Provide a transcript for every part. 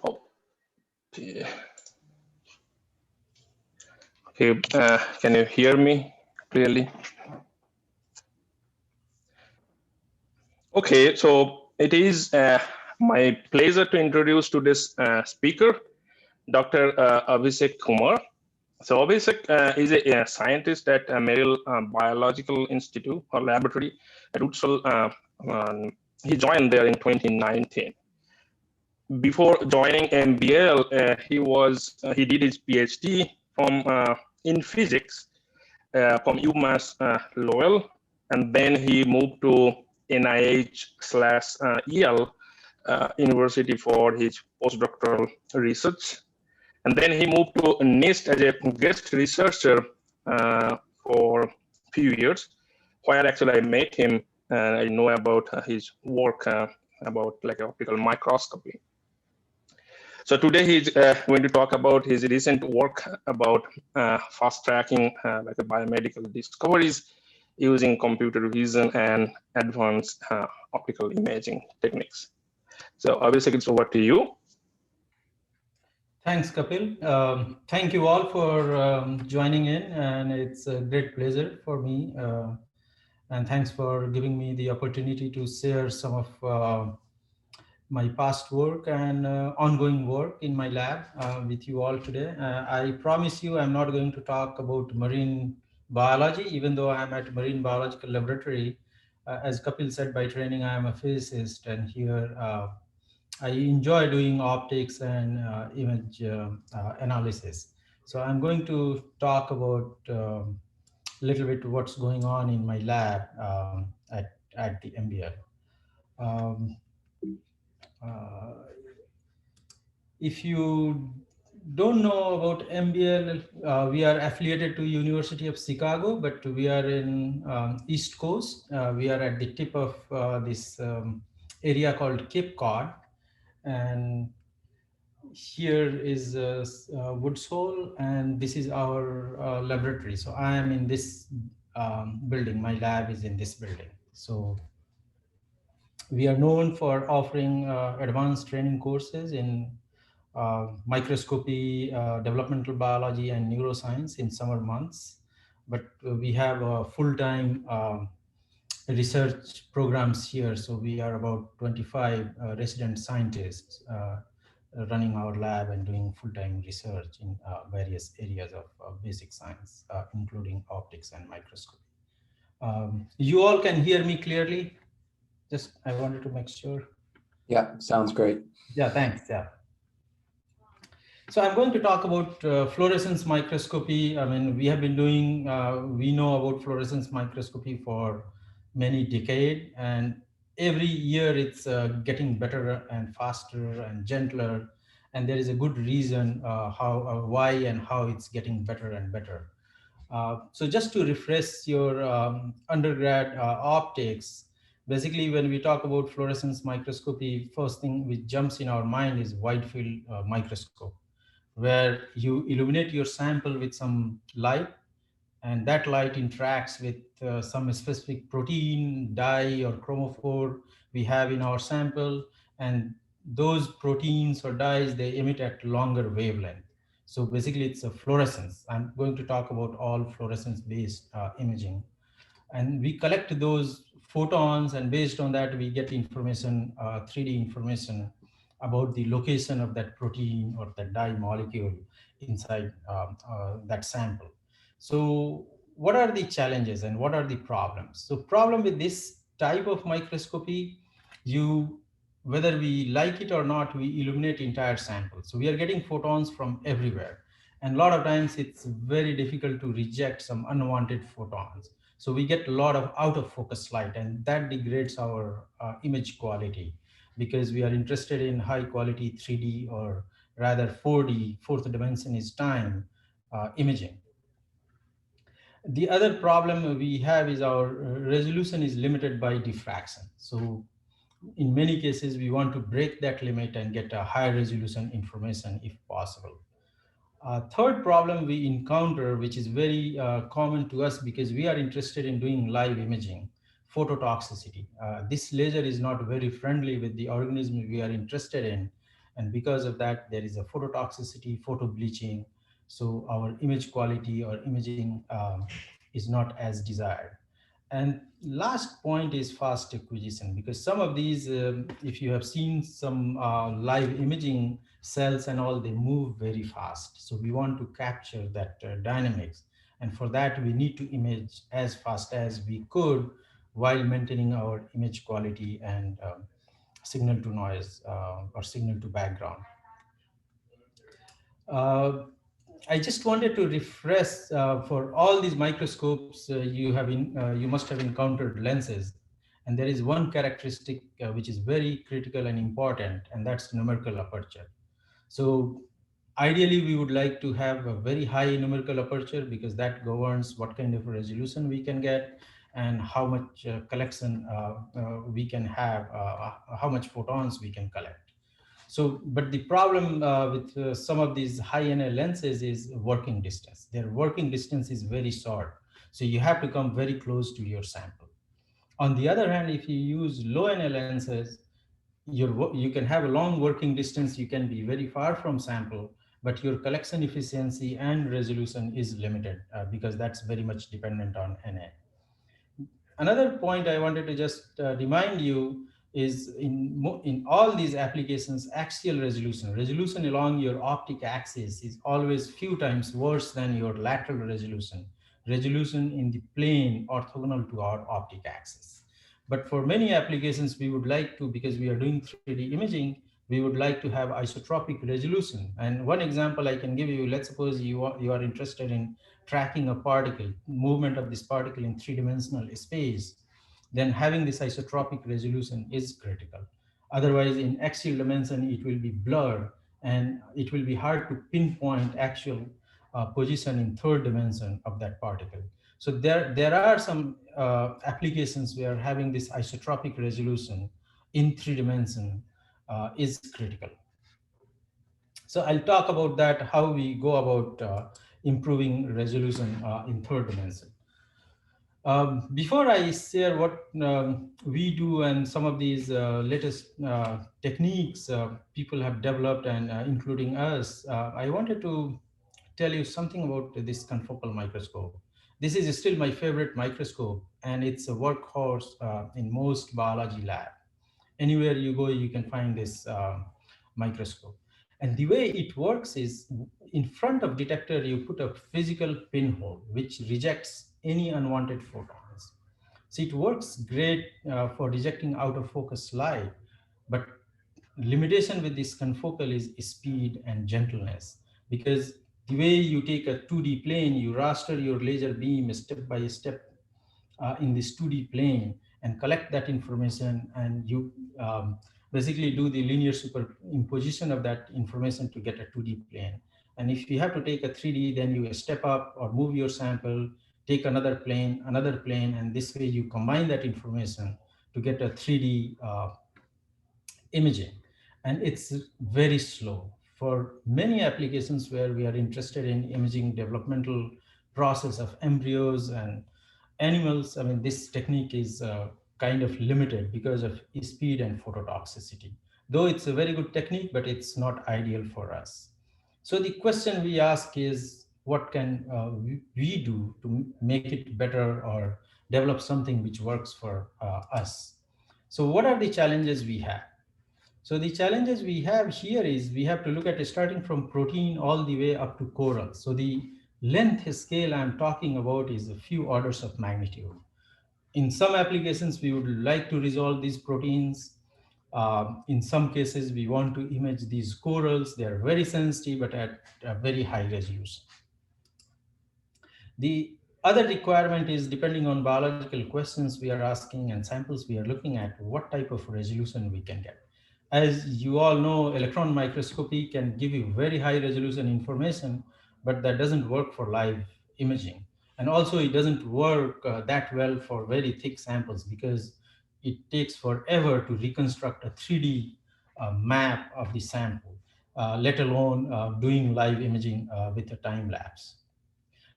Okay. Okay, can you hear me clearly? Okay, so it is my pleasure to introduce today's speaker, Dr. Abhishek Kumar. So Abhishek is a scientist at Merrill Biological Institute or Laboratory at Utsal. He joined there in 2019. Before joining MBL, he did his PhD in physics from UMass Lowell, and then he moved to NIH/EL University for his postdoctoral research. And then he moved to NIST as a guest researcher for a few years, where actually I met him and I know about his work about like optical microscopy. So today he's going to talk about his recent work about fast tracking like biomedical discoveries using computer vision and advanced optical imaging techniques. So obviously it's over to you. Thanks, Kapil. Thank you all for joining in, and it's a great pleasure for me. And thanks for giving me the opportunity to share some of my past work and ongoing work in my lab with you all today. I promise you I'm not going to talk about marine biology, even though I'm at Marine Biological Laboratory. As Kapil said, by training, I am a physicist, and here I enjoy doing optics and image analysis. So I'm going to talk about a little bit what's going on in my lab at the MBL. Um, uh, if you don't know about MBL, we are affiliated to University of Chicago, but we are in East Coast. We are at the tip of this area called Cape Cod, and here is Woods Hole, and this is our laboratory. So I am in this building. My lab is in this building. So we are known for offering advanced training courses in microscopy, developmental biology, and neuroscience in summer months. But we have a full-time research programs here. So we are about 25 resident scientists running our lab and doing full-time research in various areas of basic science, including optics and microscopy. You all can hear me clearly? Just, I wanted to make sure. Yeah, sounds great. Yeah, thanks. Yeah. So I'm going to talk about fluorescence microscopy. I mean, we have been doing, we know about fluorescence microscopy for many decades, and every year it's getting better and faster and gentler. And there is a good reason why and how it's getting better and better. So just to refresh your undergrad optics, basically when we talk about fluorescence microscopy, first thing which jumps in our mind is wide field microscope, where you illuminate your sample with some light, and that light interacts with some specific protein, dye, or chromophore we have in our sample, and those proteins or dyes, they emit at longer wavelength. So basically it's a fluorescence. I'm going to talk about all fluorescence based imaging, and we collect those photons, and based on that we get information, 3D information about the location of that protein or that dye molecule inside that sample. So what are the challenges and what are the problems? So problem with this type of microscopy, whether we like it or not, we illuminate entire samples. So we are getting photons from everywhere, and a lot of times it's very difficult to reject some unwanted photons. So we get a lot of out of focus light, and that degrades our image quality, because we are interested in high quality 3D, or rather 4D, fourth dimension is time imaging. The other problem we have is our resolution is limited by diffraction. So in many cases, we want to break that limit and get a higher resolution information if possible. Third problem we encounter, which is very common to us because we are interested in doing live imaging, phototoxicity. This laser is not very friendly with the organism we are interested in, And because of that, there is a phototoxicity, photo bleaching. So our image quality or imaging is not as desired. And last point is fast acquisition, because some of these, if you have seen some live imaging cells and all, they move very fast. So we want to capture that dynamics. And for that, we need to image as fast as we could while maintaining our image quality and signal to noise or signal to background. Uh, I just wanted to refresh for all these microscopes, you must have encountered lenses, and there is one characteristic which is very critical and important, and that's numerical aperture. So ideally, we would like to have a very high numerical aperture because that governs what kind of resolution we can get and how much collection we can have, how much photons we can collect. So, but the problem with some of these high NA lenses is working distance. Their working distance is very short. So you have to come very close to your sample. On the other hand, if you use low NA lenses, you can have a long working distance, you can be very far from sample, but your collection efficiency and resolution is limited because that's very much dependent on NA. Another point I wanted to just remind you is in all these applications, axial resolution along your optic axis is always few times worse than your lateral resolution in the plane orthogonal to our optic axis. But for many applications, we would like to, because we are doing 3D imaging, we would like to have isotropic resolution. And one example I can give you, let's suppose you are interested in tracking a particle, movement of this particle in three-dimensional space, then having this isotropic resolution is critical. Otherwise, in axial dimension, it will be blurred and it will be hard to pinpoint actual position in third dimension of that particle. So there are some applications where having this isotropic resolution in 3 dimension is critical. So I'll talk about that, how we go about improving resolution in third dimension. Before I share what we do and some of these latest techniques people have developed and including us, I wanted to tell you something about this confocal microscope. This is still my favorite microscope, and it's a workhorse in most biology lab. Anywhere you go, you can find this microscope. And the way it works is in front of detector, you put a physical pinhole, which rejects any unwanted photons. So it works great for rejecting out of focus light, but limitation with this confocal is speed and gentleness, because the way you take a 2D plane, you raster your laser beam step by step in this 2D plane and collect that information, and you basically do the linear superimposition of that information to get a 2D plane. And if you have to take a 3D, then you step up or move your sample, take another plane, and this way you combine that information to get a 3D imaging. And it's very slow. For many applications where we are interested in imaging developmental process of embryos and animals, I mean, this technique is kind of limited because of speed and phototoxicity. Though it's a very good technique, but it's not ideal for us. So the question we ask is, what can we do to make it better or develop something which works for us? So what are the challenges we have? So the challenges we have here is we have to look at starting from protein all the way up to coral. So the length scale I'm talking about is a few orders of magnitude. In some applications, we would like to resolve these proteins. In some cases, we want to image these corals. They are very sensitive, but at a very high resolution. The other requirement is, depending on biological questions we are asking and samples we are looking at, what type of resolution we can get. As you all know, electron microscopy can give you very high resolution information, but that doesn't work for live imaging. And also it doesn't work that well for very thick samples because it takes forever to reconstruct a 3D map of the sample, let alone doing live imaging with a time lapse.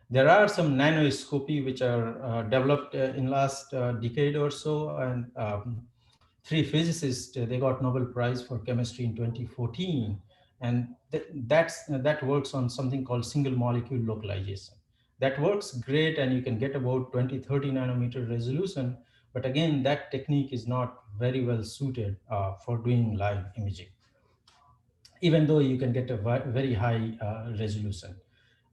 There are some nanoscopy which are developed in last decade or so, and three physicists, they got Nobel Prize for chemistry in 2014. And that works on something called single molecule localization. That works great, and you can get about 20, 30 nanometer resolution. But again, that technique is not very well suited for doing live imaging, even though you can get a very high resolution.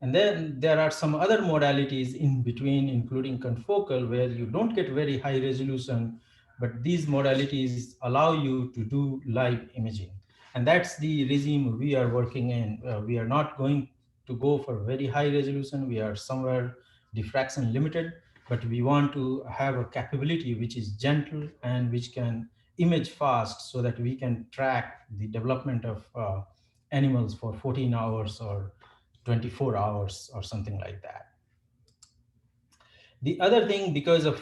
And then there are some other modalities in between, including confocal, where you don't get very high resolution, but these modalities allow you to do live imaging. And that's the regime we are working in. We are not going to go for very high resolution. We are somewhere diffraction limited, but we want to have a capability which is gentle and which can image fast, so that we can track the development of animals for 14 hours or 24 hours or something like that. The other thing, because of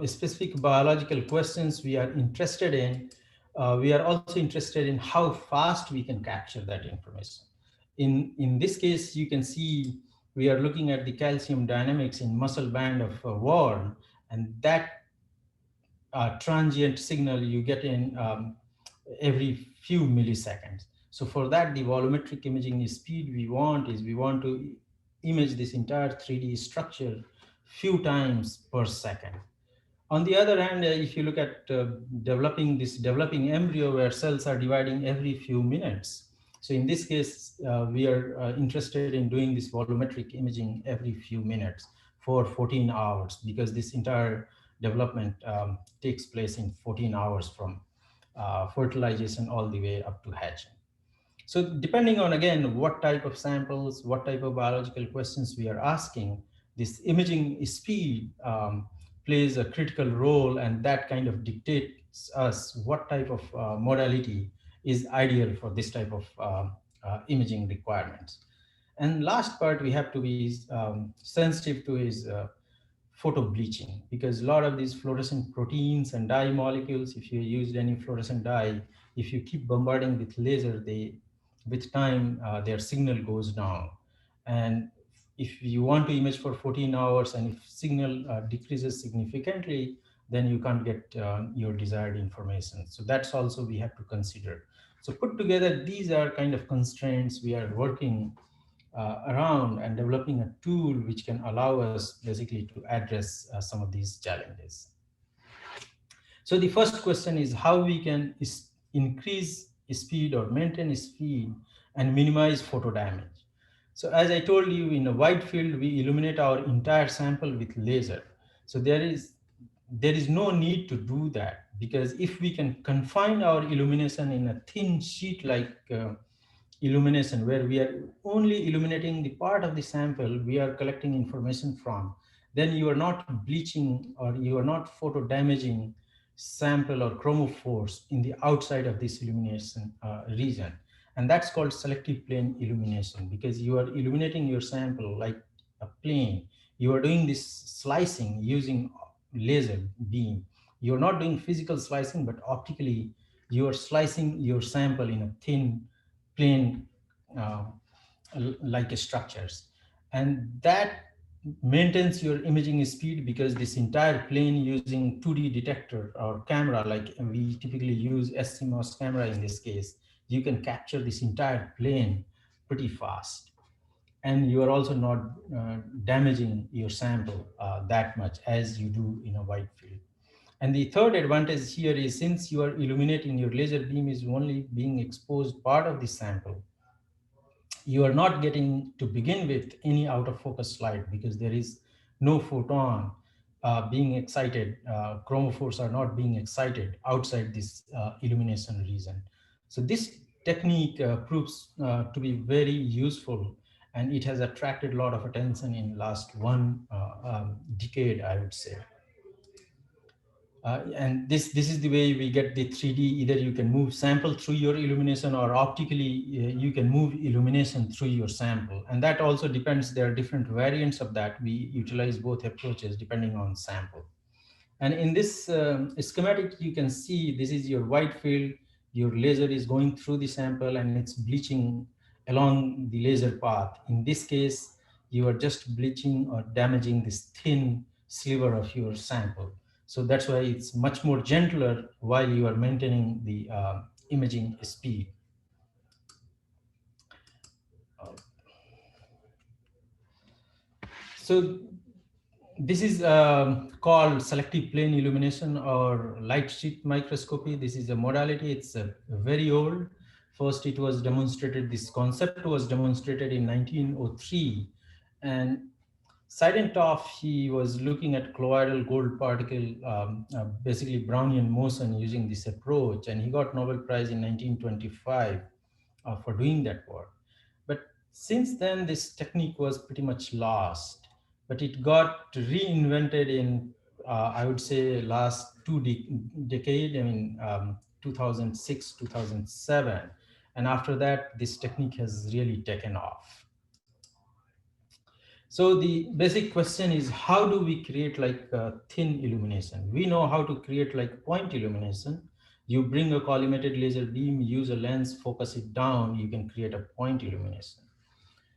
specific biological questions we are interested in, we are also interested in how fast we can capture that information. In this case, you can see we are looking at the calcium dynamics in muscle band of a worm, and that transient signal you get in every few milliseconds. So for that, the volumetric imaging speed we want to image this entire 3D structure few times per second. On the other hand, if you look at developing embryo where cells are dividing every few minutes. So in this case, we are interested in doing this volumetric imaging every few minutes for 14 hours, because this entire development takes place in 14 hours from fertilization all the way up to hatching. So depending on, again, what type of samples, what type of biological questions we are asking, this imaging speed plays a critical role, and that kind of dictates us what type of modality is ideal for this type of imaging requirements. And last part we have to be sensitive to is photo bleaching, because a lot of these fluorescent proteins and dye molecules, if you used any fluorescent dye, if you keep bombarding with laser, with time, their signal goes down. And if you want to image for 14 hours and if signal decreases significantly, then you can't get your desired information. So that's also we have to consider. So put together, these are kind of constraints we are working around and developing a tool which can allow us basically to address some of these challenges. So the first question is how we can increase speed or maintain speed and minimize photo damage. So as I told you, in a wide field, we illuminate our entire sample with laser. So there is no need to do that, because if we can confine our illumination in a thin sheet like illumination, where we are only illuminating the part of the sample we are collecting information from, then you are not bleaching or you are not photo damaging sample or chromophores in the outside of this illumination region. And that's called selective plane illumination, because you are illuminating your sample like a plane. You are doing this slicing using laser beam. You're not doing physical slicing, but optically you are slicing your sample in a thin plane like structures. And that maintains your imaging speed, because this entire plane, using 2D detector or camera, like we typically use SCMOS camera in this case, you can capture this entire plane pretty fast. And you are also not damaging your sample that much as you do in a wide field. And the third advantage here is, since you are illuminating, your laser beam is only being exposed part of the sample, you are not getting to begin with any out of focus light, because there is no photon being excited. Chromophores are not being excited outside this illumination region. So this technique proves to be very useful, and it has attracted a lot of attention in last one decade, I would say. And this is the way we get the 3D. Either you can move sample through your illumination, or optically you can move illumination through your sample. And that also depends, there are different variants of that. We utilize both approaches depending on sample. And in this schematic, you can see this is your wide field. Your laser is going through the sample and it's bleaching along the laser path. In this case, you are just bleaching or damaging this thin sliver of your sample. So that's why it's much more gentler while you are maintaining the imaging speed. So this is called selective plane illumination or light sheet microscopy. This is a modality. It's very old. First, it was demonstrated, this concept was demonstrated in 1903. And Seidentopf, he was looking at colloidal gold particle, basically Brownian motion using this approach. And he got Nobel Prize in 1925 for doing that work. But since then, this technique was pretty much lost. But it got reinvented in, I would say, last decade, 2006, 2007. And after that, this technique has really taken off. So the basic question is, how do we create like thin illumination? We know how to create like point illumination. You bring a collimated laser beam, use a lens, focus it down, you can create a point illumination.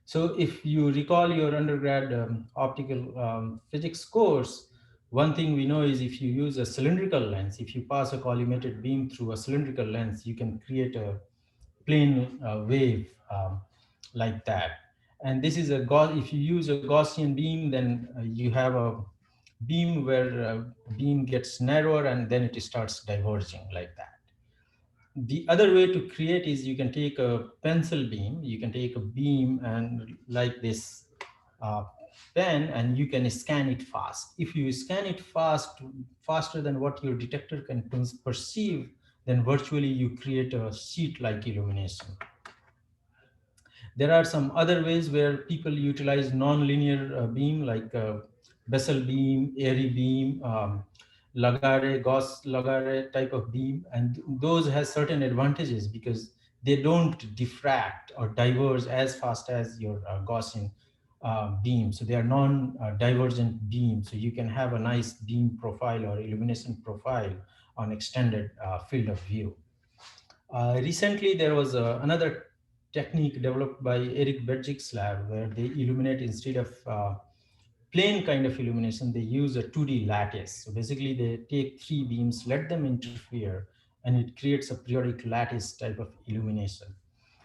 So if you recall your undergrad optical physics course, one thing we know is if you use a cylindrical lens, if you pass a collimated beam through a cylindrical lens, you can create a plane wave like that. And this is if you use a Gaussian beam, then you have a beam where beam gets narrower and then it starts diverging like that. The other way to create is you can take a pencil beam, you can take a beam and like this pen, and you can scan it fast. If you scan it faster than what your detector can perceive, then virtually you create a sheet-like illumination. There are some other ways where people utilize nonlinear beam like Bessel beam, Airy beam, Lagarde, Gauss-Lagarde type of beam, and those has certain advantages because they don't diffract or diverge as fast as your Gaussian beam. So they are non-divergent beams. So you can have a nice beam profile or illumination profile on extended field of view. Recently, there was another technique developed by Eric Bedjick's lab where they illuminate instead of plain kind of illumination, they use a 2D lattice. So basically they take 3 beams, let them interfere, and it creates a periodic lattice type of illumination.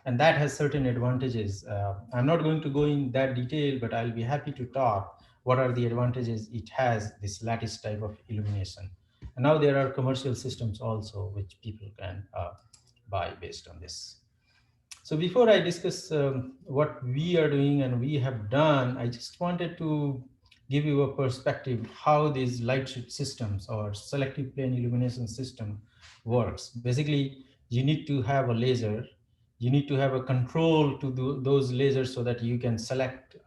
And that has certain advantages. I'm not going to go in that detail, but I'll be happy to talk what are the advantages it has, this lattice type of illumination. And now there are commercial systems also which people can buy based on this. So before I discuss what we are doing and we have done, I just wanted to give you a perspective how these light sheet systems or selective plane illumination system works. Basically, you need to have a laser. You need to have a control to do those lasers so that you can select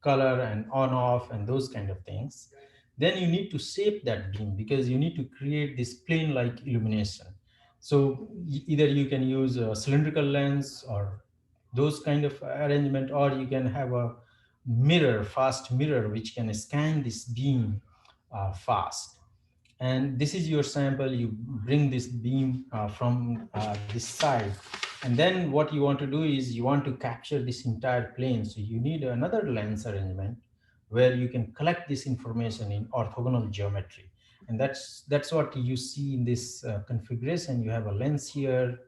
color and on off and those kind of things. Then you need to shape that beam because you need to create this plane-like illumination. So either you can use a cylindrical lens or those kind of arrangement, or you can have a mirror, fast mirror, which can scan this beam fast. And this is your sample. You bring this beam from this side. And then what you want to do is you want to capture this entire plane. So you need another lens arrangement where you can collect this information in orthogonal geometry. And that's what you see in this configuration. You have a lens here,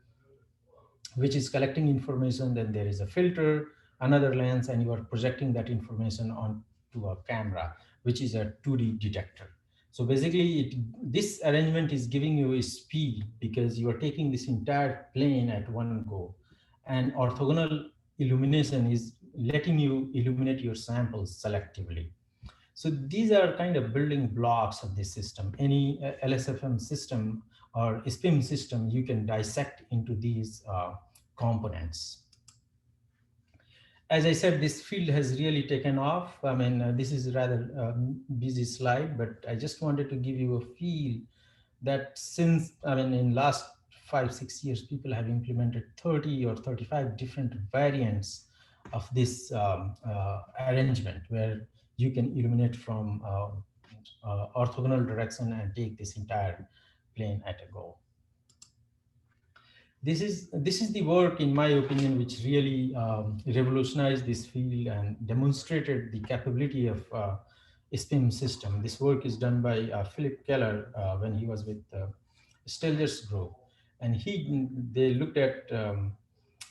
which is collecting information. Then there is a filter, another lens, and you are projecting that information onto a camera, which is a 2D detector. So basically, this arrangement is giving you a speed because you are taking this entire plane at one go. And orthogonal illumination is letting you illuminate your samples selectively. So these are kind of building blocks of this system. Any LSFM system or SPIM system, you can dissect into these components. As I said, this field has really taken off. I mean, this is a rather busy slide, but I just wanted to give you a feel that since, I mean, in last 5-6 years, people have implemented 30 or 35 different variants of this arrangement where you can illuminate from orthogonal direction and take this entire plane at a go. This is the work, in my opinion, which really revolutionized this field and demonstrated the capability of SPIM system. This work is done by Philip Keller when he was with Stelzer's group. And they looked at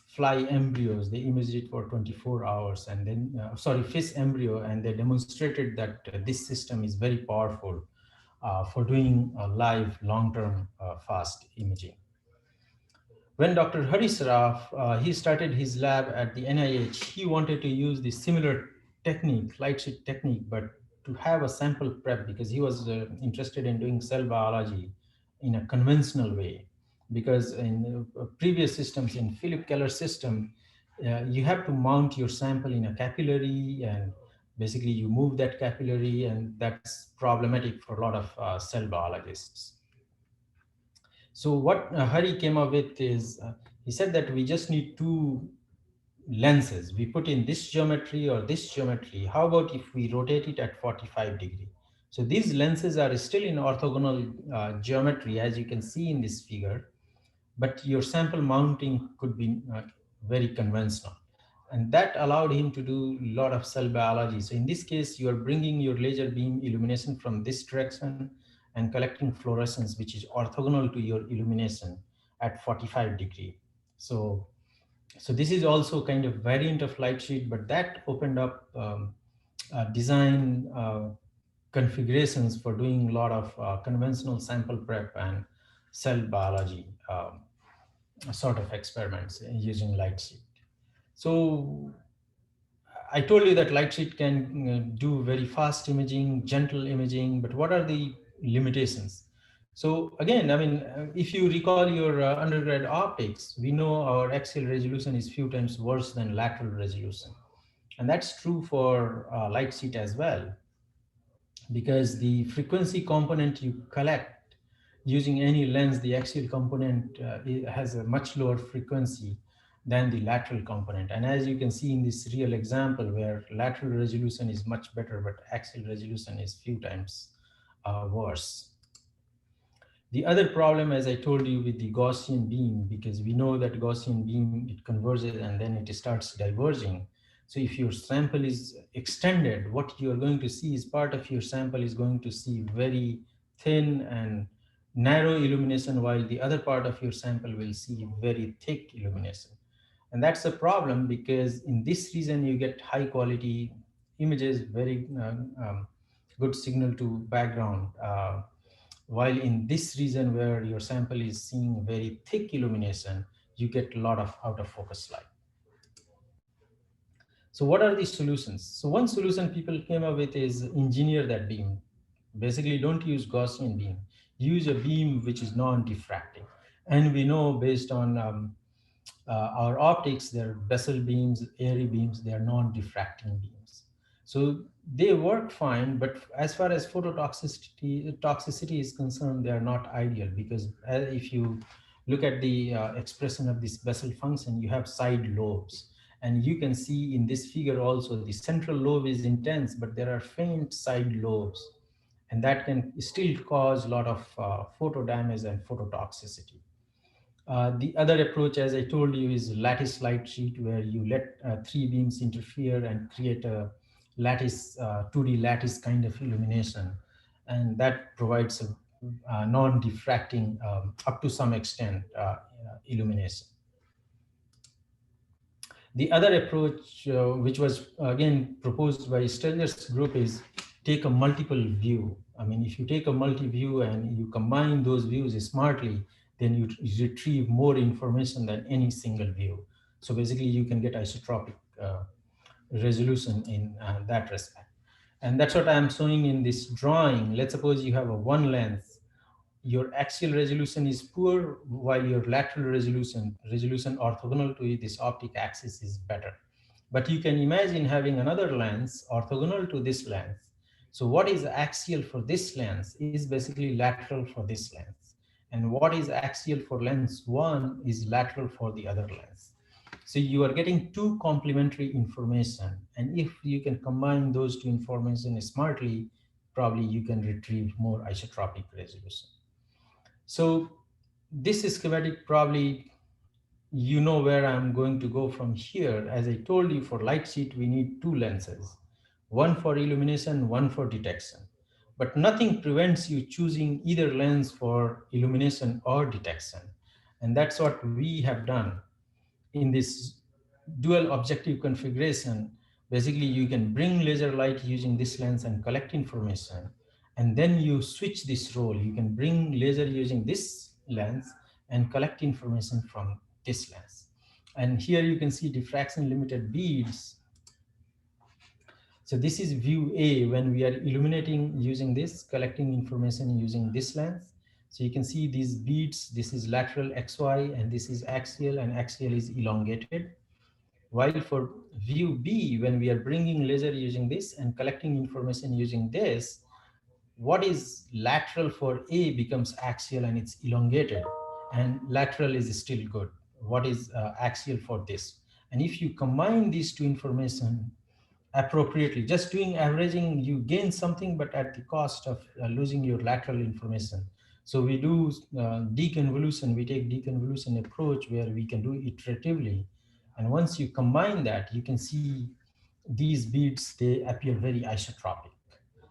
fly embryos. They imaged it for 24 hours and then, fish embryo, and they demonstrated that this system is very powerful for doing live long-term fast imaging. When Dr. Harish Saraf, he started his lab at the NIH, he wanted to use the similar technique, light sheet technique, but to have a sample prep because he was interested in doing cell biology in a conventional way. Because in previous systems, in Philip Keller's system, you have to mount your sample in a capillary, and basically you move that capillary, and that's problematic for a lot of cell biologists. So what Hari came up with is, he said that we just need two lenses. We put in this geometry or this geometry. How about if we rotate it at 45 degree? So these lenses are still in orthogonal geometry, as you can see in this figure, but your sample mounting could be very conventional. And that allowed him to do a lot of cell biology. So in this case, you are bringing your laser beam illumination from this direction and collecting fluorescence, which is orthogonal to your illumination at 45 degree. So this is also kind of variant of light sheet, but that opened up design configurations for doing a lot of conventional sample prep and cell biology sort of experiments using light sheet. So I told you that light sheet can do very fast imaging, gentle imaging, but what are the limitations? So again, I mean, if you recall your undergrad optics, we know our axial resolution is few times worse than lateral resolution. And that's true for light sheet as well, because the frequency component you collect using any lens, the axial component has a much lower frequency than the lateral component. And as you can see in this real example where lateral resolution is much better, but axial resolution is few times worse. The other problem, as I told you, with the Gaussian beam, because we know that Gaussian beam, it converges and then it starts diverging. So if your sample is extended, what you're going to see is part of your sample is going to see very thin and narrow illumination, while the other part of your sample will see very thick illumination. And that's a problem because in this region, you get high quality images, very good signal to background. While in this region where your sample is seeing very thick illumination, you get a lot of out of focus light. So what are the solutions? So one solution people came up with is engineer that beam. Basically, don't use Gaussian beam. Use a beam which is non-diffracting. And we know based on our optics, they're Bessel beams, Airy beams, they are non-diffracting beams. So they work fine, but as far as toxicity is concerned, they are not ideal, because if you look at the expression of this Bessel function, you have side lobes. And you can see in this figure also, the central lobe is intense, but there are faint side lobes. And that can still cause a lot of photo damage and phototoxicity. The other approach, as I told you, is lattice light sheet, where you let 3 beams interfere and create a lattice, 2D lattice kind of illumination. And that provides a non-diffracting, up to some extent, illumination. The other approach, which was again proposed by Stelzer's group, is take a multiple view. I mean, if you take a multi-view and you combine those views smartly, then you retrieve more information than any single view. So basically, you can get isotropic resolution in that respect. And that's what I'm showing in this drawing. Let's suppose you have a one lens. Your axial resolution is poor, while your lateral resolution orthogonal to this optic axis is better. But you can imagine having another lens orthogonal to this lens. So what is axial for this lens is basically lateral for this lens. And what is axial for lens 1 is lateral for the other lens. So you are getting two complementary information. And if you can combine those two information smartly, probably you can retrieve more isotropic resolution. So this schematic, probably you know where I'm going to go from here. As I told you, for light sheet, we need two lenses. one for illumination, one for detection. But nothing prevents you choosing either lens for illumination or detection. And that's what we have done in this dual objective configuration. Basically, you can bring laser light using this lens and collect information. And then you switch this role. You can bring laser using this lens and collect information from this lens. And here you can see diffraction limited beads. So this is view A when we are illuminating using this, collecting information using this lens. So you can see these beads, this is lateral XY and this is axial, and axial is elongated. While for view B, when we are bringing laser using this and collecting information using this, what is lateral for A becomes axial and it's elongated, and lateral is still good. What is axial for this? And if you combine these two information appropriately, just doing averaging, you gain something, but at the cost of losing your lateral information. So we do deconvolution, we take deconvolution approach where we can do iteratively. And once you combine that, you can see these beads, they appear very isotropic.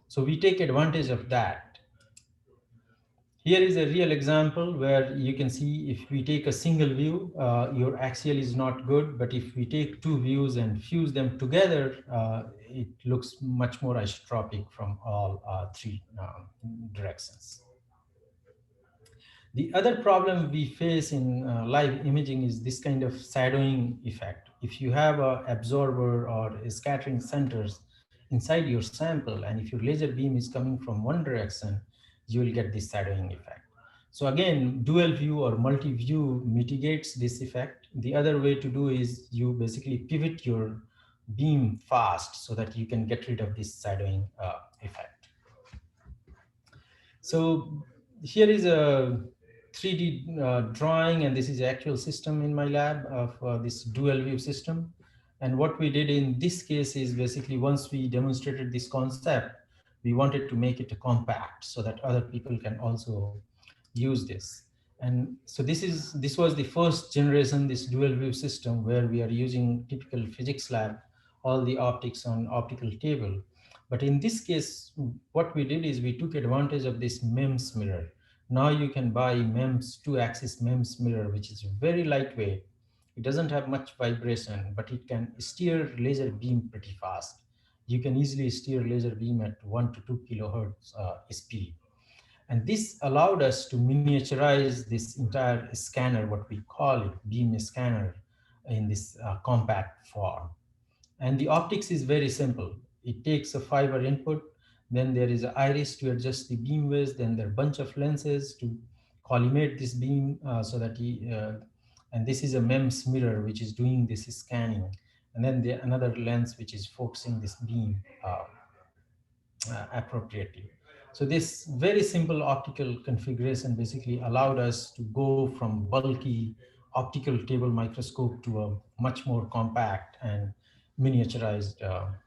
So we take advantage of that. Here is a real example where you can see if we take a single view, your axial is not good, but if we take two views and fuse them together, it looks much more isotropic from all three directions. The other problem we face in live imaging is this kind of shadowing effect. If you have an absorber or a scattering centers inside your sample, and if your laser beam is coming from one direction, you will get this shadowing effect. So again, dual view or multi-view mitigates this effect. The other way to do is you basically pivot your beam fast so that you can get rid of this shadowing effect. So here is a 3D drawing, and this is the actual system in my lab of this dual view system. And what we did in this case is basically once we demonstrated this concept, we wanted to make it compact so that other people can also use this. And so this was the first generation, this dual view system, where we are using typical physics lab, all the optics on optical table. But in this case, what we did is we took advantage of this MEMS mirror. Now you can buy MEMS, 2-axis MEMS mirror, which is very lightweight. It doesn't have much vibration, but it can steer laser beam pretty fast. You can easily steer laser beam at 1 to 2 kilohertz speed. And this allowed us to miniaturize this entire scanner, what we call it, beam scanner, in this compact form. And the optics is very simple. It takes a fiber input, then there is an iris to adjust the beam width, then there are a bunch of lenses to collimate this beam so that and this is a MEMS mirror which is doing this scanning. And then there another lens which is focusing this beam appropriately. So this very simple optical configuration basically allowed us to go from bulky optical table microscope to a much more compact and miniaturized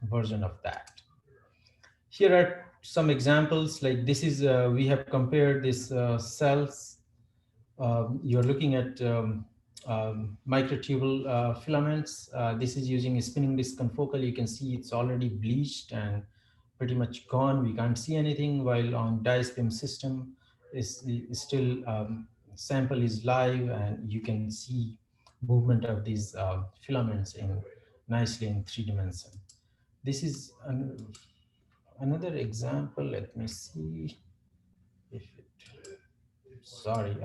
version of that. Here are some examples, like this is, we have compared this cells. You're looking at microtubule filaments. This is using a spinning disk confocal. You can see it's already bleached and pretty much gone. We can't see anything, while on DSLM system is still sample is live, and you can see movement of these filaments in nicely in 3 dimensions. This is another example. Let me see if it, sorry,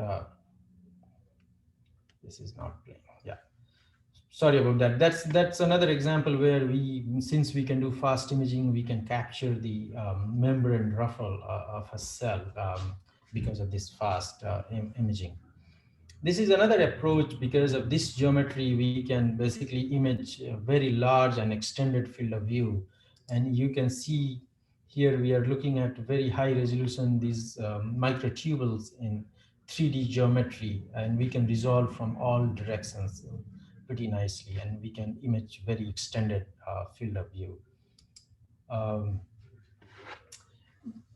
this is not playing. Yeah, sorry about that. That's another example where we, since we can do fast imaging, we can capture the membrane ruffle of a cell because of this fast imaging. This is another approach. Because of this geometry, we can basically image a very large and extended field of view. And you can see here we are looking at very high resolution, these microtubules in 3D geometry, and we can resolve from all directions pretty nicely, and we can image very extended field of view.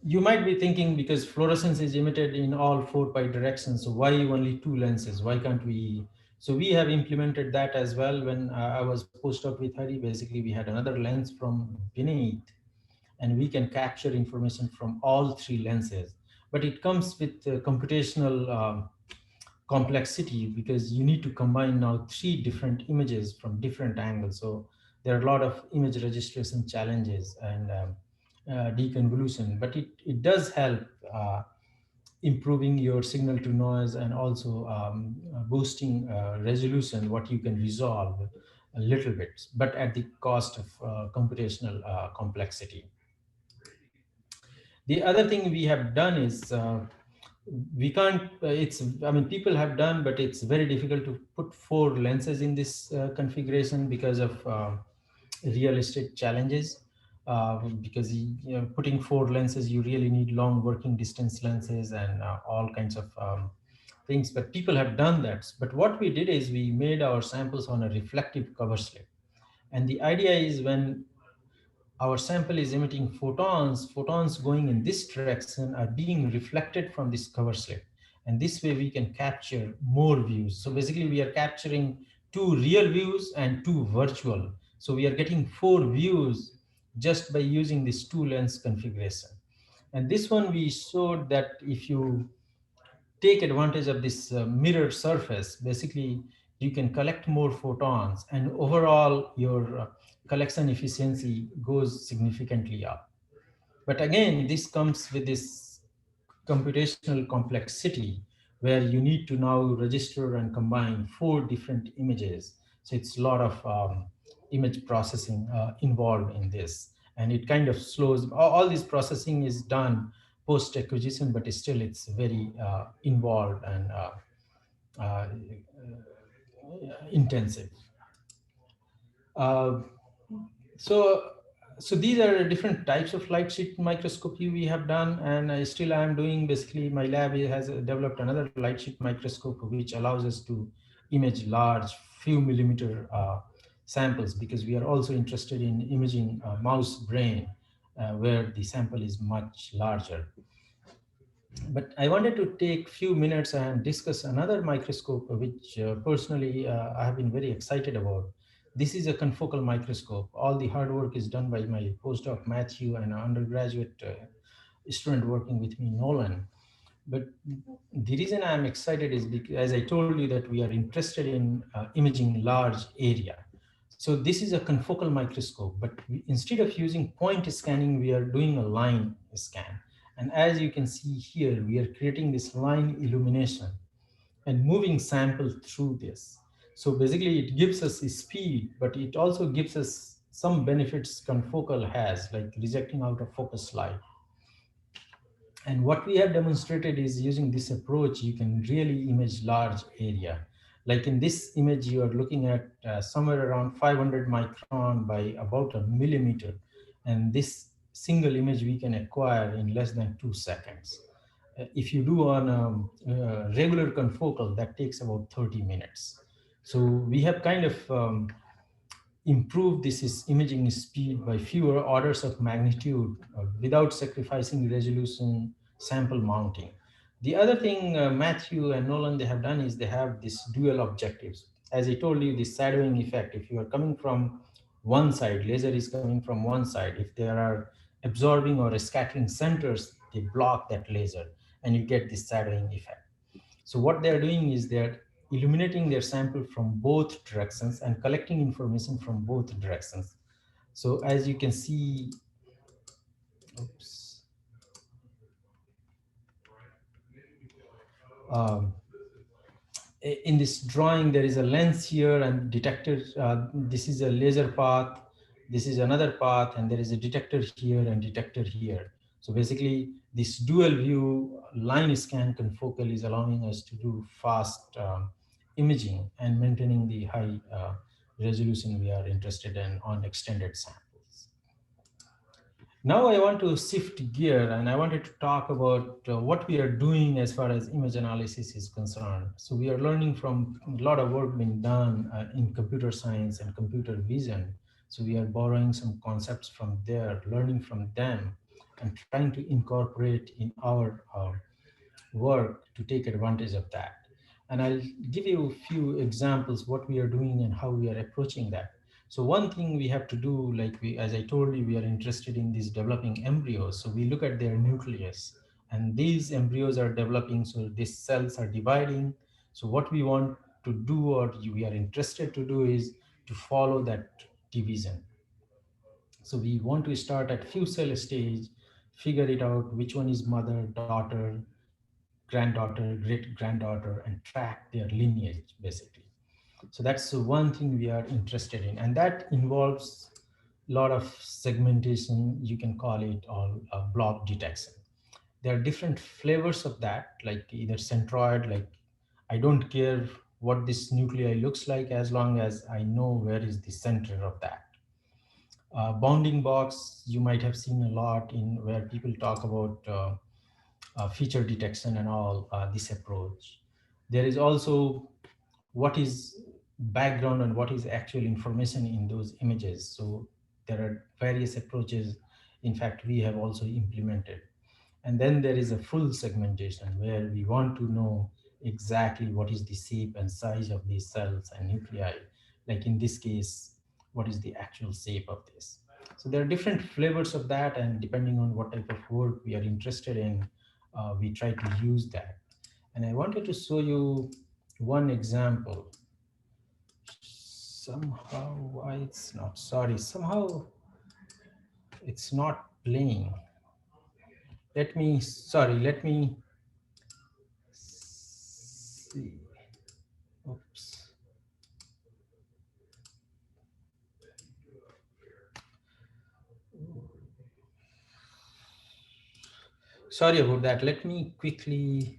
You might be thinking, because fluorescence is emitted in all 4 pi directions, so why only 2 lenses? Why can't we? So we have implemented that as well. When I was postdoc with Hari, basically we had another lens from beneath, and we can capture information from all three lenses. But it comes with computational complexity, because you need to combine now three different images from different angles. So there are a lot of image registration challenges and deconvolution, but it does help improving your signal to noise, and also boosting resolution, what you can resolve a little bit, but at the cost of computational complexity. The other thing we have done is we can't, I mean, people have done, but it's very difficult to put 4 lenses in this configuration because of real estate challenges. Because putting 4 lenses, you really need long working distance lenses and all kinds of things, but people have done that. But what we did is we made our samples on a reflective cover slip. And the idea is, when our sample is emitting photons, photons going in this direction are being reflected from this cover slip. And this way we can capture more views. So basically we are capturing 2 real views and 2 virtual. So we are getting 4 views just by using this 2 lens configuration. And this one we showed that if you take advantage of this mirror surface, basically you can collect more photons, and overall your collection efficiency goes significantly up. But again, this comes with this computational complexity, where you need to now register and combine 4 different images. So it's a lot of image processing involved in this. And it kind of slows, all this processing is done post-acquisition, but still it's very involved and uh, intensive. Uh, so so these are different types of light sheet microscopy we have done, and I am doing, basically my lab has developed another light sheet microscope which allows us to image large few millimeter samples, because we are also interested in imaging mouse brain where the sample is much larger. But I wanted to take few minutes and discuss another microscope which personally I have been very excited about. This is a confocal microscope. All the hard work is done by my postdoc Matthew and an undergraduate student working with me, Nolan. But the reason I'm excited is because, as I told you, that we are interested in imaging large area. So this is a confocal microscope, but instead of using point scanning, we are doing a line scan. And as you can see here, we are creating this line illumination and moving sample through this. So basically it gives us speed, but it also gives us some benefits confocal has, like rejecting out of focus light. And what we have demonstrated is, using this approach, you can really image large area. Like in this image, you are looking at somewhere around 500 micron by about a millimeter. And this single image we can acquire in less than 2 seconds. If you do on a regular confocal, that takes about 30 minutes. So we have kind of improve this imaging speed by fewer orders of magnitude without sacrificing resolution sample mounting. The other thing Matthew and Nolan, they have done is they have this dual objectives. As I told you, the shadowing effect, if you are coming from one side, laser is coming from one side. If there are absorbing or scattering centers, they block that laser and you get this shadowing effect. So what they're doing is they're illuminating their sample from both directions and collecting information from both directions. So as you can see, oops. In this drawing, there is a lens here and detector. This is a laser path. This is another path, and there is a detector here and detector here. So basically, this dual view line scan confocal is allowing us to do fast imaging and maintaining the high resolution we are interested in on extended samples. Now I want to shift gear, and I wanted to talk about what we are doing as far as image analysis is concerned. So we are learning from a lot of work being done in computer science and computer vision. So we are borrowing some concepts from there, learning from them, and trying to incorporate in our work to take advantage of that. And I'll give you a few examples what we are doing and how we are approaching that. So one thing we have to do, like as I told you, we are interested in these developing embryos. So we look at their nucleus, and these embryos are developing, so these cells are dividing. So what we want to do, or we are interested to do, is to follow that division. So we want to start at few cell stage, figure it out which one is mother, daughter, granddaughter, great granddaughter, and track their lineage basically. So that's one thing we are interested in, and that involves a lot of segmentation, you can call it, or blob detection. There are different flavors of that, like either centroid, like I don't care what this nuclei looks like as long as I know where is the center of that. Bounding box, you might have seen a lot in where people talk about feature detection and all, this approach. There is also what is background and what is actual information in those images. So there are various approaches. In fact, we have also implemented. And then there is a full segmentation where we want to know exactly what is the shape and size of these cells and nuclei. Like in this case, what is the actual shape of this? So there are different flavors of that, and depending on what type of work we are interested in, we try to use that. And I wanted to show you one example. Somehow, why it's not, sorry, somehow it's not playing. Let me see. Oops. Sorry about that. Let me quickly.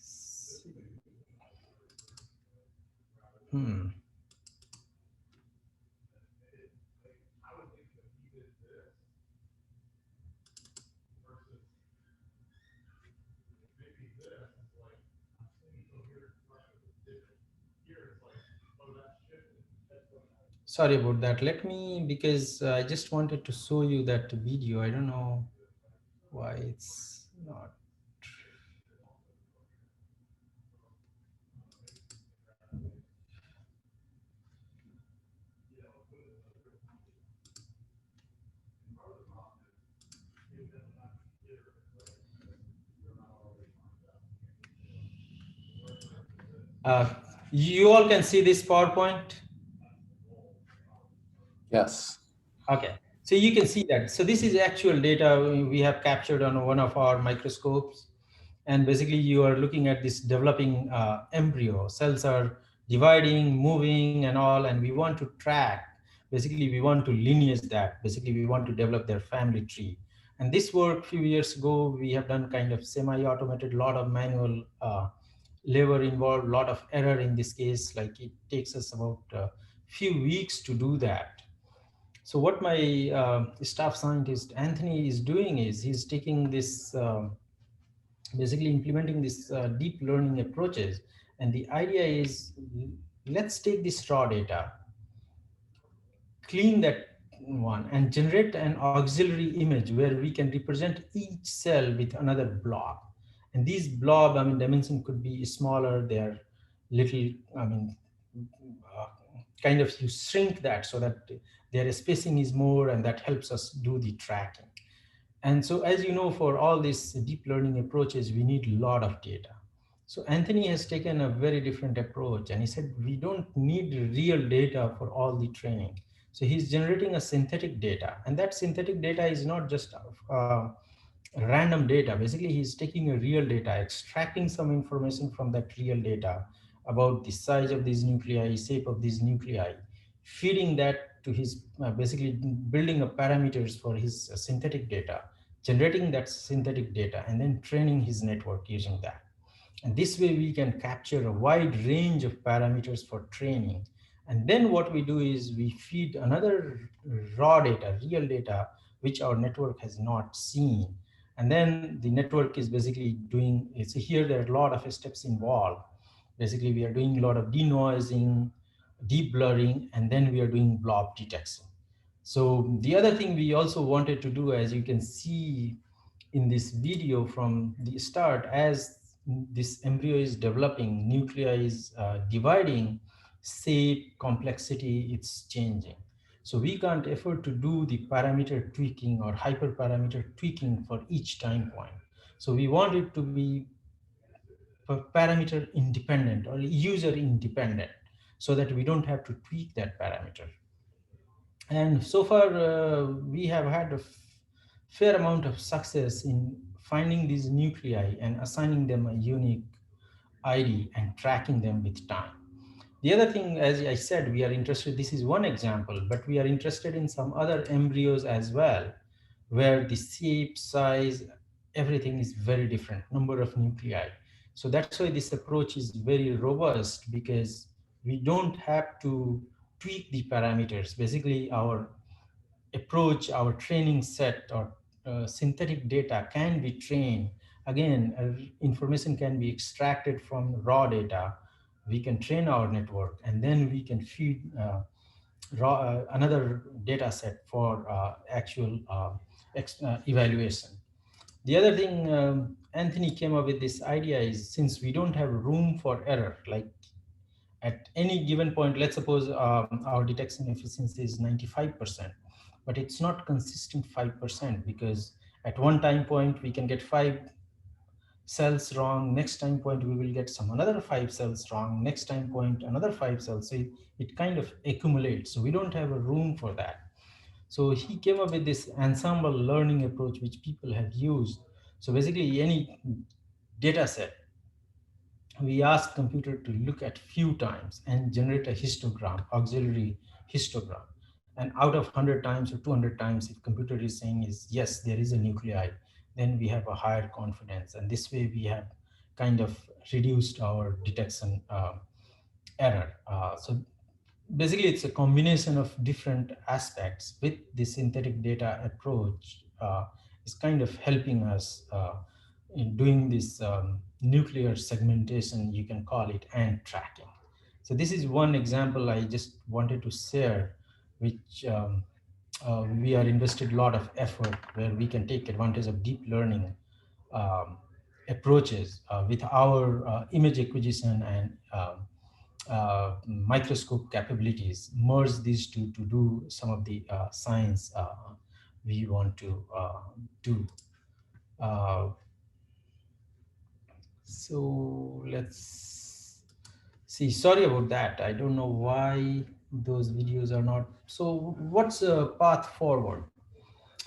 See. Sorry about that. Let me, because I just wanted to show you that video. I don't know why it's not. You all can see this PowerPoint? Yes. Okay, so you can see that. So this is actual data we have captured on one of our microscopes. And basically you are looking at this developing embryo. Cells are dividing, moving and all, and we want to track. Basically, we want to lineage that. Basically, we want to develop their family tree. And this work a few years ago, we have done kind of semi-automated, lot of manual labor involved, lot of error in this case. Like it takes us about a few weeks to do that. So what my staff scientist Anthony is doing is he's taking this, basically implementing this deep learning approaches. And the idea is, let's take this raw data, clean that one, and generate an auxiliary image where we can represent each cell with another blob. And these blob, I mean, dimension could be smaller, they're little, I mean, uh, kind of you shrink that so that their spacing is more, and that helps us do the tracking. And so, as you know, for all these deep learning approaches, we need a lot of data. So Anthony has taken a very different approach, and he said, we don't need real data for all the training. So he's generating a synthetic data, and that synthetic data is not just random data. Basically, he's taking a real data, extracting some information from that real data about the size of these nuclei, shape of these nuclei, feeding that to his, basically building up parameters for his synthetic data, generating that synthetic data, and then training his network using that. And this way we can capture a wide range of parameters for training. And then what we do is we feed another raw data, real data, which our network has not seen. And then the network is basically doing, it's here there are a lot of steps involved. Basically, we are doing a lot of denoising, deep blurring, and then we are doing blob detection. So the other thing we also wanted to do, as you can see in this video from the start, as this embryo is developing, nuclei is dividing, shape, complexity, it's changing. So we can't afford to do the parameter tweaking or hyperparameter tweaking for each time point. So we want it to be parameter independent or user independent so that we don't have to tweak that parameter. And so far, we have had a fair amount of success in finding these nuclei and assigning them a unique ID and tracking them with time. The other thing, as I said, we are interested, this is one example, but we are interested in some other embryos as well, where the shape, size, everything is very different, number of nuclei. So that's why this approach is very robust, because we don't have to tweak the parameters. Basically, our approach, our training set or synthetic data can be trained. Again, information can be extracted from raw data. We can train our network, and then we can feed another data set for actual evaluation. The other thing Anthony came up with this idea is, since we don't have room for error, like at any given point, let's suppose our detection efficiency is 95%, but it's not consistent 5%, because at one time point we can get 5 cells wrong, next time point we will get some another 5 cells wrong, next time point another 5 cells. So it kind of accumulates. So we don't have a room for that. So he came up with this ensemble learning approach, which people have used. So basically, any data set, we ask computer to look at few times and generate a histogram, auxiliary histogram. And out of 100 times or 200 times, if computer is saying is yes, there is a nuclei, then we have a higher confidence. And this way we have kind of reduced our detection error. So basically, it's a combination of different aspects with the synthetic data approach is kind of helping us in doing this nuclear segmentation, you can call it, and tracking. So this is one example I just wanted to share, which we are invested a lot of effort, where we can take advantage of deep learning approaches with our image acquisition and microscope capabilities, merge these two to do some of the science we want to do. So let's see, sorry about that. I don't know why those videos are not. So what's a path forward?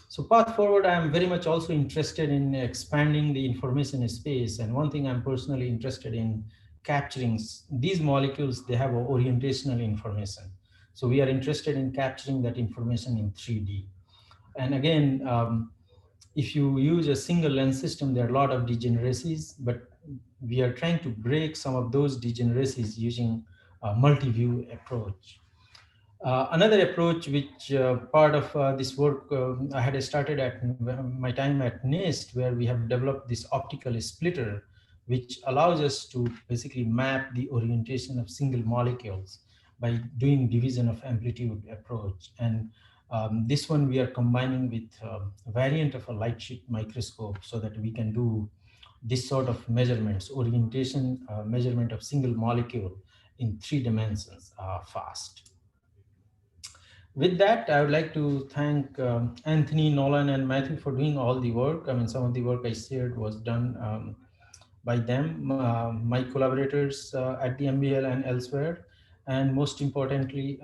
So path forward, I'm very much also interested in expanding the information space. And one thing I'm personally interested in capturing these molecules, they have orientational information. So we are interested in capturing that information in 3D. And again, if you use a single lens system, there are a lot of degeneracies, but we are trying to break some of those degeneracies using a multi-view approach. Another approach, which part of this work I had started at my time at NIST, where we have developed this optical splitter, which allows us to basically map the orientation of single molecules by doing division of amplitude approach. And this one we are combining with a variant of a light sheet microscope, so that we can do this sort of measurements, orientation measurement of single molecule in 3 dimensions fast. With that, I would like to thank Anthony, Nolan, and Matthew for doing all the work. I mean, some of the work I shared was done by them, my collaborators at the MBL and elsewhere. And most importantly,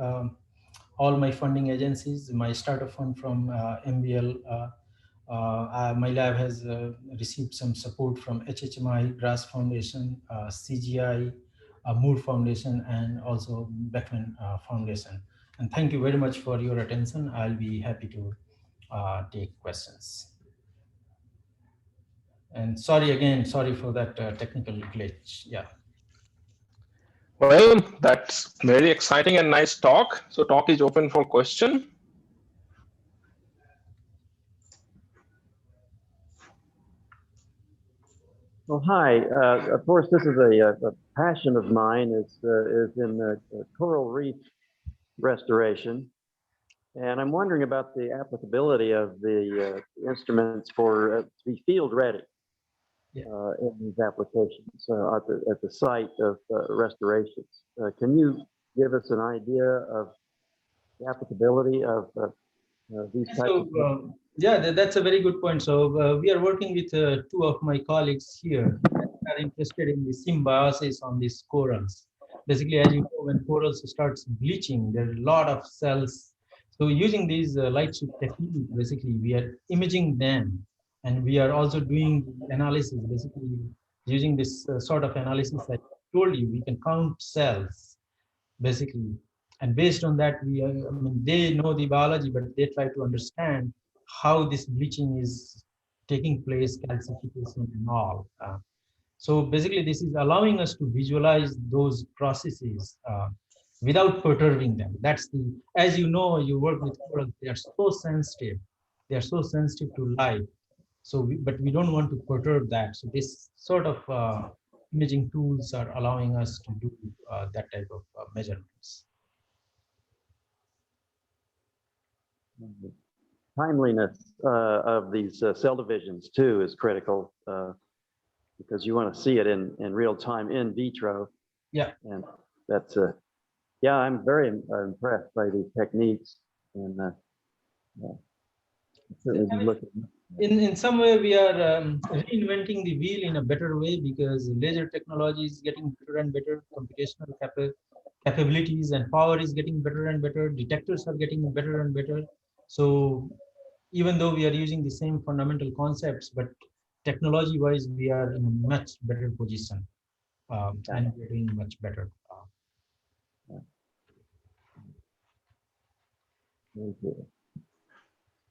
all my funding agencies, my startup fund from MBL, my lab has received some support from HHMI, GRASS Foundation, CGI, Moore Foundation, and also Beckman Foundation. And thank you very much for your attention. I'll be happy to take questions. And sorry again, sorry for that technical glitch. Yeah. Well, that's very exciting and nice talk. So talk is open for question. Well, hi. Of course, this is a passion of mine. Is in coral reef restoration, and I'm wondering about the applicability of the instruments for to be field ready. in these applications at the site of restorations. Can you give us an idea of the applicability of these types of? Yeah, that's a very good point. So we are working with two of my colleagues here that are interested in the symbiosis on these corals. Basically, as you know, when corals starts bleaching, there are a lot of cells. So using these light shift techniques, basically, we are imaging them, and we are also doing the analysis. Basically, using this sort of analysis, I told you, we can count cells, basically. And based on that, I mean, they know the biology, but they try to understand how this bleaching is taking place, calcification and all. So basically, this is allowing us to visualize those processes without perturbing them. That's the, as you know, you work with corals, they are so sensitive. They are so sensitive to light. So, but we don't want to perturb that. So this sort of imaging tools are allowing us to do that type of measurements. Timeliness of these cell divisions too is critical because you want to see it in real time in vitro. Yeah. And that's yeah, I'm very impressed by these techniques, and certainly looking. In some way, we are reinventing the wheel in a better way because laser technology is getting better and better, computational capabilities and power is getting better and better, detectors are getting better and better. So even though we are using the same fundamental concepts, but technology-wise, we are in a much better position, and we're doing much better. Thank you.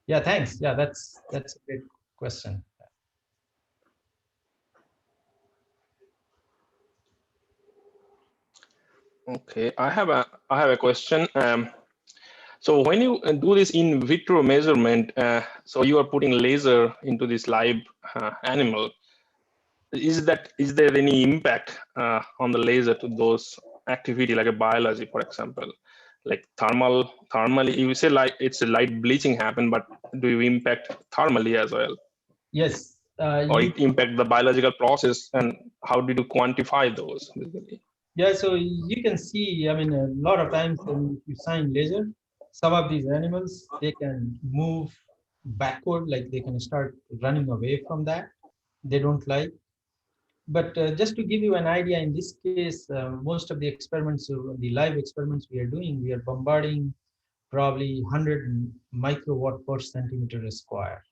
Yeah, thanks. Yeah, that's a great question. Okay, I have a question. So when you do this in vitro measurement, so you are putting laser into this live animal. Is there any impact on the laser to those activity like a biology, for example, like thermally? You say like it's a light bleaching happen, but do you impact thermally as well? Yes. Or it impact the biological process, and how did you quantify those? Basically? Yeah, so you can see, I mean, a lot of times when you shine laser, some of these animals, they can move backward, like they can start running away from that. They don't like. But just to give you an idea, in this case, most of the experiments, the live experiments we are doing, we are bombarding probably 100 microwatt per centimeter square.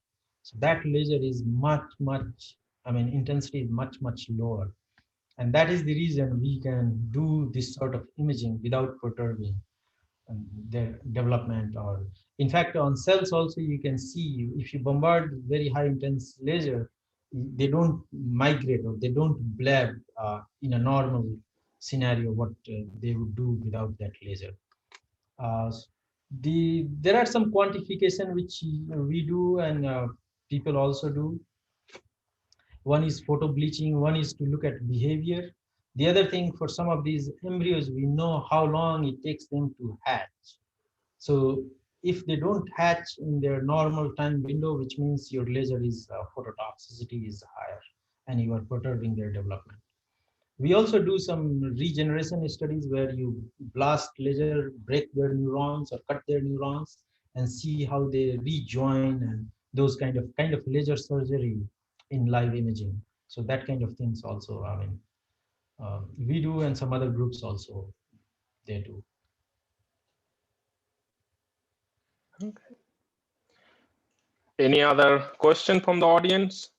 So that laser is much, I mean, intensity is much lower. And that is the reason we can do this sort of imaging without perturbing their development. Or in fact, on cells also, you can see if you bombard very high intense laser, they don't migrate or they don't blab in a normal scenario what they would do without that laser. There are some quantification which we do and people also do. One is photo bleaching, one is to look at behavior. The other thing, for some of these embryos, we know how long it takes them to hatch. So if they don't hatch in their normal time window, which means your laser is phototoxicity is higher and you are perturbing their development. We also do some regeneration studies where you blast laser, break their neurons or cut their neurons and see how they rejoin, and those kind of laser surgery in live imaging. So that kind of things also, I mean, we do, and some other groups also, they do. Okay. Any other question from the audience?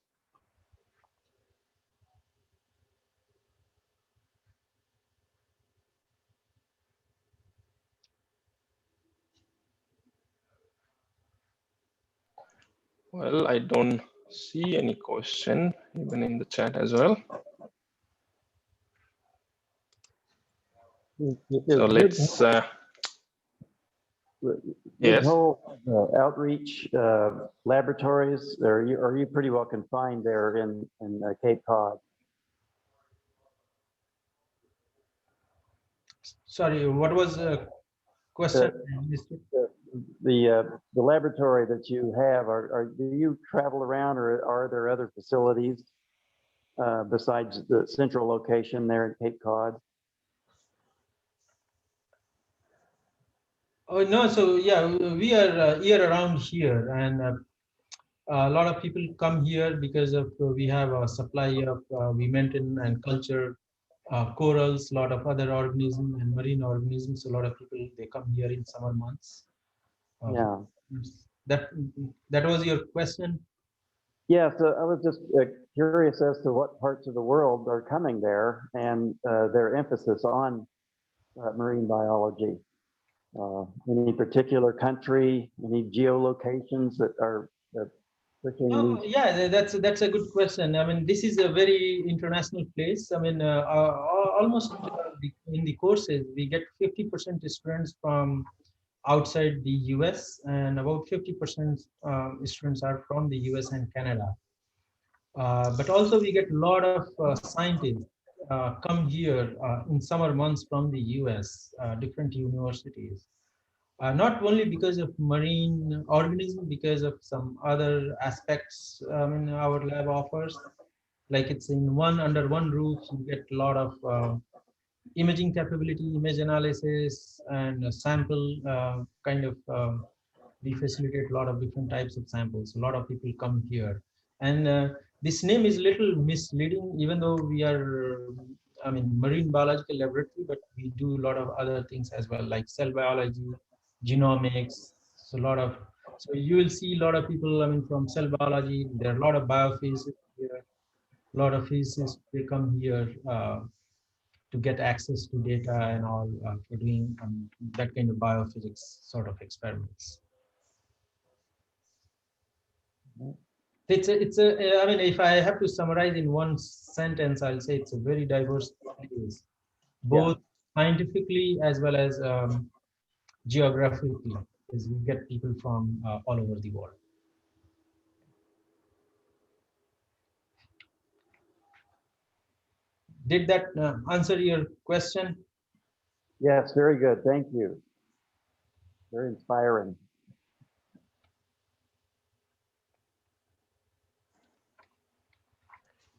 Well, I don't see any question even in the chat as well. So let's. Yes. Whole outreach laboratories, are you pretty well confined there in Cape Cod? Sorry, what was the question? The laboratory that you have, do you travel around, or are there other facilities? besides the central location there in Cape Cod? Oh no, so yeah, we are year around here, and a lot of people come here because of we have a supply of we maintain and culture corals, a lot of other organisms and marine organisms. A lot of people they come here in summer months. Yeah. That was your question. Yeah, so I was just curious as to what parts of the world are coming there and their emphasis on marine biology. Any particular country, any geolocations that are pushing Oh, these? yeah, that's a good question. I mean, this is a very international place. I mean, almost in the courses we get 50% students from outside the US, and about 50% students are from the US and Canada. But also we get a lot of scientists come here in summer months from the US, different universities. Not only because of marine organisms, because of some other aspects our lab offers. Like it's in under one roof, you get a lot of imaging capability, image analysis, and sample we facilitate a lot of different types of samples. A lot of people come here, and this name is little misleading, even though we are, marine biological laboratory, but we do a lot of other things as well, like cell biology, genomics. So you will see a lot of people, from cell biology. There are a lot of biophysicists here, a lot of physicists, they come here to get access to data and all for doing that kind of biophysics sort of experiments. If I have to summarize in one sentence, I'll say it's a very diverse place, both scientifically as well as geographically, as we get people from all over the world. Did that answer your question? Yes, very good. Thank you. Very inspiring.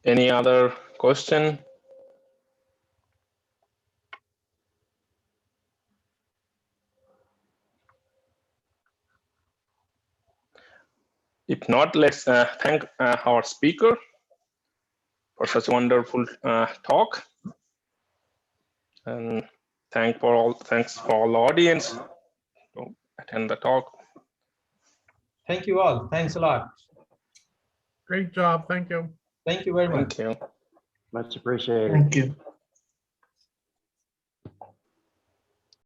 Any other question? If not, let's thank our speaker for such a wonderful talk, and thanks for all the audience to attend the talk. Thank you all. Thanks a lot. Great job. Thank you. Thank you very much. Thank you. Much appreciated. Thank you.